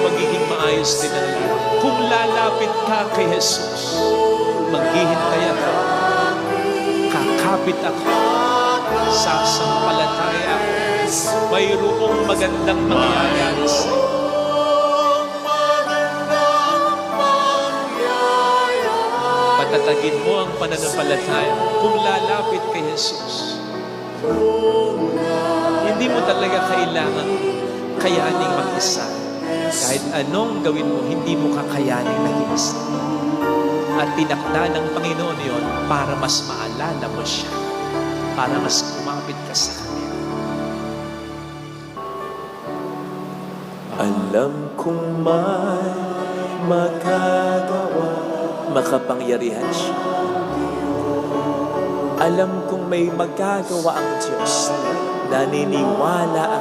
magiging maayos din ang lahat. Kung lalapit ka kay Jesus, maghihintay ako, kakapit ako, sasampalataya ako, mayroong magandang mangyayari sa'yo. Patatagin mo ang pananampalataya kung lalapit kay Jesus. Hindi mo talaga kailangan kayaning mag-isa. Kahit anong gawin mo, hindi mo kakayaning nag-iisa. At tinakda ng Panginoon yon para mas maalala mo siya, para mas kumapit ka sa Kanya. Alam kong may magagawa, makapangyarihan siya. Alam kong may magagawa ang Diyos. Naniniwala